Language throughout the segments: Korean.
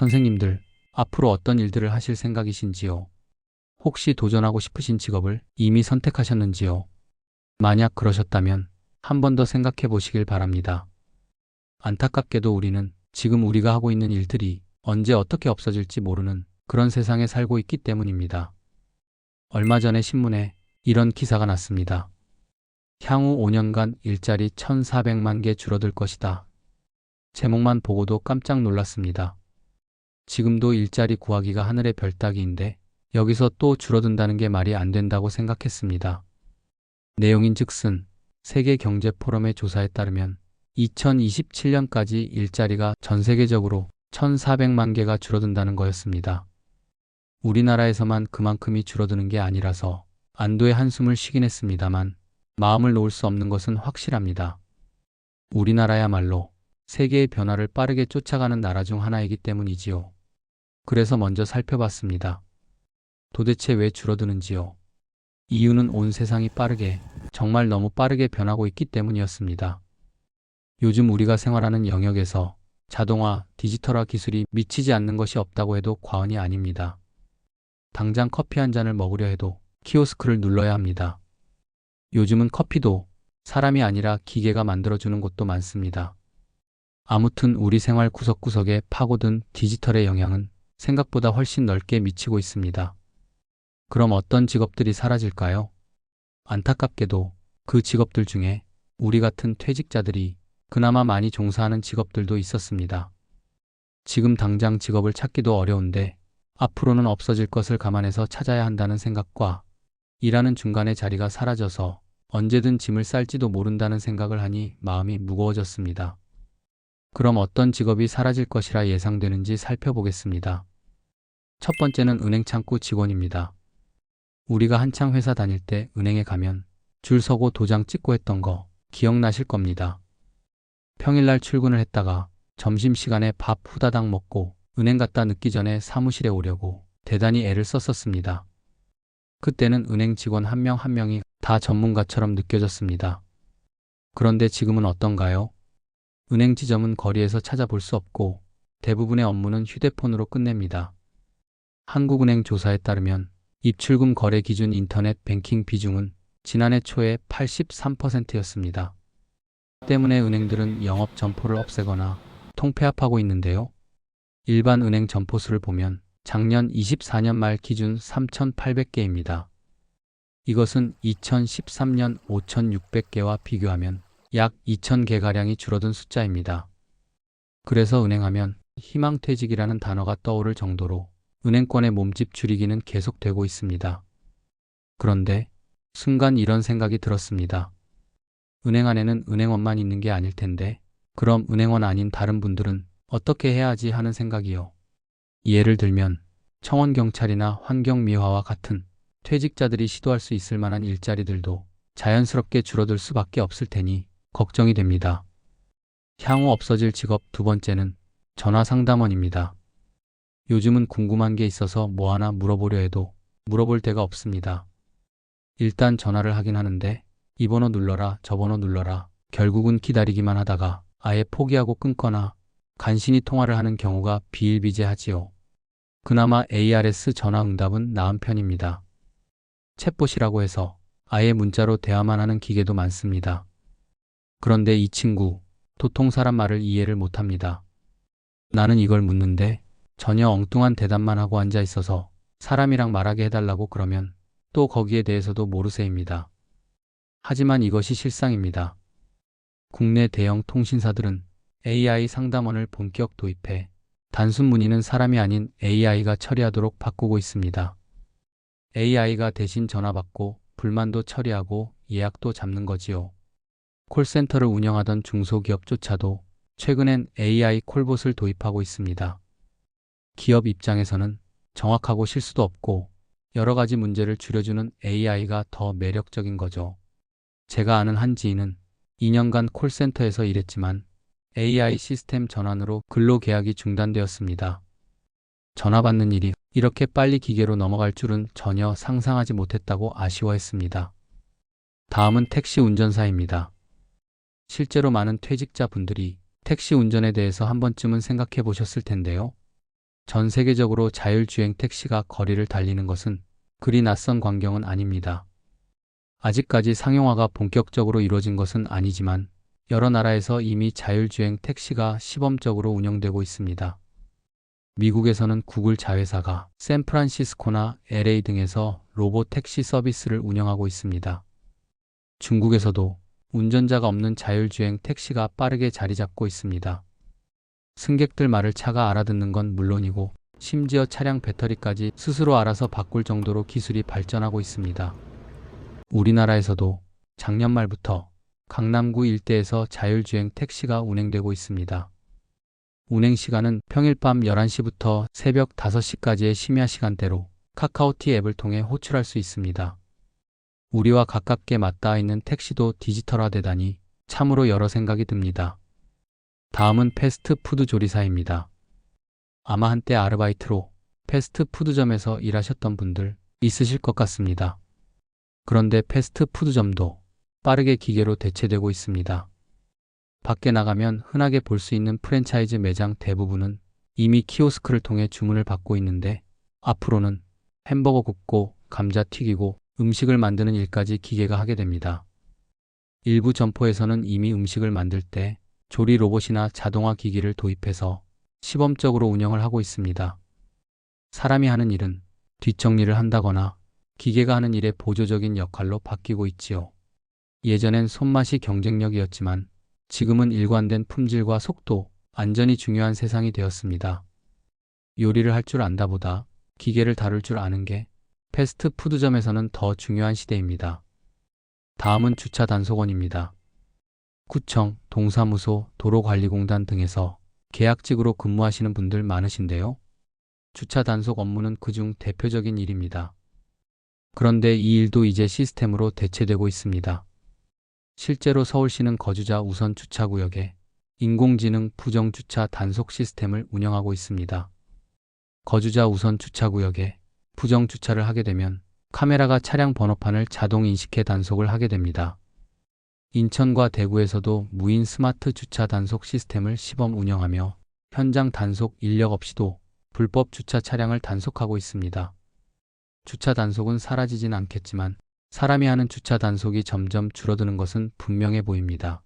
선생님들, 앞으로 어떤 일들을 하실 생각이신지요? 혹시 도전하고 싶으신 직업을 이미 선택하셨는지요? 만약 그러셨다면 한 번 더 생각해 보시길 바랍니다. 안타깝게도 우리는 지금 우리가 하고 있는 일들이 언제 어떻게 없어질지 모르는 그런 세상에 살고 있기 때문입니다. 얼마 전에 신문에 이런 기사가 났습니다. 향후 5년간 일자리 1,400만 개 줄어들 것이다. 제목만 보고도 깜짝 놀랐습니다. 지금도 일자리 구하기가 하늘의 별 따기인데 여기서 또 줄어든다는 게 말이 안 된다고 생각했습니다. 내용인즉슨 세계경제포럼의 조사에 따르면 2027년까지 일자리가 전 세계적으로 1,400만 개가 줄어든다는 거였습니다. 우리나라에서만 그만큼이 줄어드는 게 아니라서 안도의 한숨을 쉬긴 했습니다만 마음을 놓을 수 없는 것은 확실합니다. 우리나라야말로 세계의 변화를 빠르게 쫓아가는 나라 중 하나이기 때문이지요. 그래서 먼저 살펴봤습니다. 도대체 왜 줄어드는지요? 이유는 온 세상이 빠르게, 정말 너무 빠르게 변하고 있기 때문이었습니다. 요즘 우리가 생활하는 영역에서 자동화, 디지털화 기술이 미치지 않는 것이 없다고 해도 과언이 아닙니다. 당장 커피 한 잔을 먹으려 해도 키오스크를 눌러야 합니다. 요즘은 커피도 사람이 아니라 기계가 만들어주는 곳도 많습니다. 아무튼 우리 생활 구석구석에 파고든 디지털의 영향은 생각보다 훨씬 넓게 미치고 있습니다. 그럼 어떤 직업들이 사라질까요? 안타깝게도 그 직업들 중에 우리 같은 퇴직자들이 그나마 많이 종사하는 직업들도 있었습니다. 지금 당장 직업을 찾기도 어려운데 앞으로는 없어질 것을 감안해서 찾아야 한다는 생각과 일하는 중간에 자리가 사라져서 언제든 짐을 쌀지도 모른다는 생각을 하니 마음이 무거워졌습니다. 그럼 어떤 직업이 사라질 것이라 예상되는지 살펴보겠습니다. 첫 번째는 은행 창구 직원입니다. 우리가 한창 회사 다닐 때 은행에 가면 줄 서고 도장 찍고 했던 거 기억나실 겁니다. 평일날 출근을 했다가 점심시간에 밥 후다닥 먹고 은행 갔다 늦기 전에 사무실에 오려고 대단히 애를 썼었습니다. 그때는 은행 직원 한 명 한 명이 다 전문가처럼 느껴졌습니다. 그런데 지금은 어떤가요? 은행 지점은 거리에서 찾아볼 수 없고 대부분의 업무는 휴대폰으로 끝냅니다. 한국은행 조사에 따르면 입출금 거래 기준 인터넷 뱅킹 비중은 지난해 초에 83%였습니다. 때문에 은행들은 영업 점포를 없애거나 통폐합하고 있는데요. 일반 은행 점포 수를 보면 작년 24년 말 기준 3,800개입니다. 이것은 2013년 5,600개와 비교하면 약 2,000개가량이 줄어든 숫자입니다. 그래서 은행하면 희망퇴직이라는 단어가 떠오를 정도로 은행권의 몸집 줄이기는 계속되고 있습니다. 그런데 순간 이런 생각이 들었습니다. 은행 안에는 은행원만 있는 게 아닐 텐데 그럼 은행원 아닌 다른 분들은 어떻게 해야 하지 하는 생각이요. 예를 들면 청원경찰이나 환경미화와 같은 퇴직자들이 시도할 수 있을 만한 일자리들도 자연스럽게 줄어들 수밖에 없을 테니 걱정이 됩니다. 향후 없어질 직업 두 번째는 전화상담원입니다. 요즘은 궁금한 게 있어서 뭐 하나 물어보려 해도 물어볼 데가 없습니다. 일단 전화를 하긴 하는데 이 번호 눌러라 저 번호 눌러라 결국은 기다리기만 하다가 아예 포기하고 끊거나 간신히 통화를 하는 경우가 비일비재하지요. 그나마 ARS 전화응답은 나은 편입니다. 챗봇이라고 해서 아예 문자로 대화만 하는 기계도 많습니다. 그런데 이 친구 도통 사람 말을 이해를 못합니다. 나는 이걸 묻는데 전혀 엉뚱한 대답만 하고 앉아 있어서 사람이랑 말하게 해달라고 그러면 또 거기에 대해서도 모르쇠입니다. 하지만 이것이 실상입니다. 국내 대형 통신사들은 AI 상담원을 본격 도입해 단순 문의는 사람이 아닌 AI가 처리하도록 바꾸고 있습니다. AI가 대신 전화 받고 불만도 처리하고 예약도 잡는 거지요. 콜센터를 운영하던 중소기업조차도 최근엔 AI 콜봇을 도입하고 있습니다. 기업 입장에서는 정확하고 실수도 없고 여러 가지 문제를 줄여주는 AI가 더 매력적인 거죠. 제가 아는 한 지인은 2년간 콜센터에서 일했지만 AI 시스템 전환으로 근로계약이 중단되었습니다. 전화 받는 일이 이렇게 빨리 기계로 넘어갈 줄은 전혀 상상하지 못했다고 아쉬워했습니다. 다음은 택시 운전사입니다. 실제로 많은 퇴직자분들이 택시 운전에 대해서 한 번쯤은 생각해 보셨을 텐데요. 전 세계적으로 자율주행 택시가 거리를 달리는 것은 그리 낯선 광경은 아닙니다. 아직까지 상용화가 본격적으로 이루어진 것은 아니지만 여러 나라에서 이미 자율주행 택시가 시범적으로 운영되고 있습니다. 미국에서는 구글 자회사가 샌프란시스코나 LA 등에서 로봇 택시 서비스를 운영하고 있습니다. 중국에서도 운전자가 없는 자율주행 택시가 빠르게 자리 잡고 있습니다. 승객들 말을 차가 알아듣는 건 물론이고 심지어 차량 배터리까지 스스로 알아서 바꿀 정도로 기술이 발전하고 있습니다. 우리나라에서도 작년 말부터 강남구 일대에서 자율주행 택시가 운행되고 있습니다. 운행 시간은 평일 밤 11시부터 새벽 5시까지의 심야 시간대로 카카오티 앱을 통해 호출할 수 있습니다. 우리와 가깝게 맞닿아 있는 택시도 디지털화되다니 참으로 여러 생각이 듭니다. 다음은 패스트푸드 조리사입니다. 아마 한때 아르바이트로 패스트푸드점에서 일하셨던 분들 있으실 것 같습니다. 그런데 패스트푸드점도 빠르게 기계로 대체되고 있습니다. 밖에 나가면 흔하게 볼 수 있는 프랜차이즈 매장 대부분은 이미 키오스크를 통해 주문을 받고 있는데 앞으로는 햄버거 굽고 감자 튀기고 음식을 만드는 일까지 기계가 하게 됩니다. 일부 점포에서는 이미 음식을 만들 때 조리 로봇이나 자동화 기기를 도입해서 시범적으로 운영을 하고 있습니다. 사람이 하는 일은 뒷정리를 한다거나 기계가 하는 일의 보조적인 역할로 바뀌고 있지요. 예전엔 손맛이 경쟁력이었지만 지금은 일관된 품질과 속도, 안전이 중요한 세상이 되었습니다. 요리를 할 줄 안다보다 기계를 다룰 줄 아는 게 패스트푸드점에서는 더 중요한 시대입니다. 다음은 주차 단속원입니다. 구청, 동사무소, 도로관리공단 등에서 계약직으로 근무하시는 분들 많으신데요. 주차 단속 업무는 그중 대표적인 일입니다. 그런데 이 일도 이제 시스템으로 대체되고 있습니다. 실제로 서울시는 거주자 우선 주차구역에 인공지능 부정주차 단속 시스템을 운영하고 있습니다. 거주자 우선 주차구역에 부정주차를 하게 되면 카메라가 차량 번호판을 자동 인식해 단속을 하게 됩니다. 인천과 대구에서도 무인 스마트 주차 단속 시스템을 시범 운영하며 현장 단속 인력 없이도 불법 주차 차량을 단속하고 있습니다. 주차 단속은 사라지진 않겠지만 사람이 하는 주차 단속이 점점 줄어드는 것은 분명해 보입니다.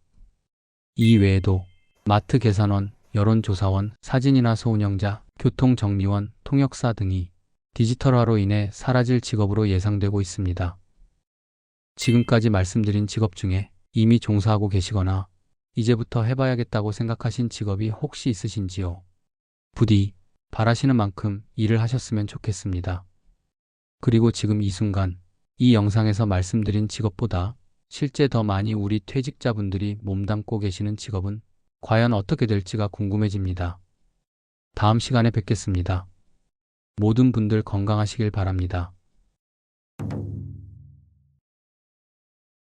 이 외에도 마트 계산원, 여론조사원, 사진인화소 운영자, 교통정리원, 통역사 등이 디지털화로 인해 사라질 직업으로 예상되고 있습니다. 지금까지 말씀드린 직업 중에 이미 종사하고 계시거나 이제부터 해봐야겠다고 생각하신 직업이 혹시 있으신지요? 부디 바라시는 만큼 일을 하셨으면 좋겠습니다. 그리고 지금 이 순간 이 영상에서 말씀드린 직업보다 실제 더 많이 우리 퇴직자분들이 몸담고 계시는 직업은 과연 어떻게 될지가 궁금해집니다. 다음 시간에 뵙겠습니다. 모든 분들 건강하시길 바랍니다.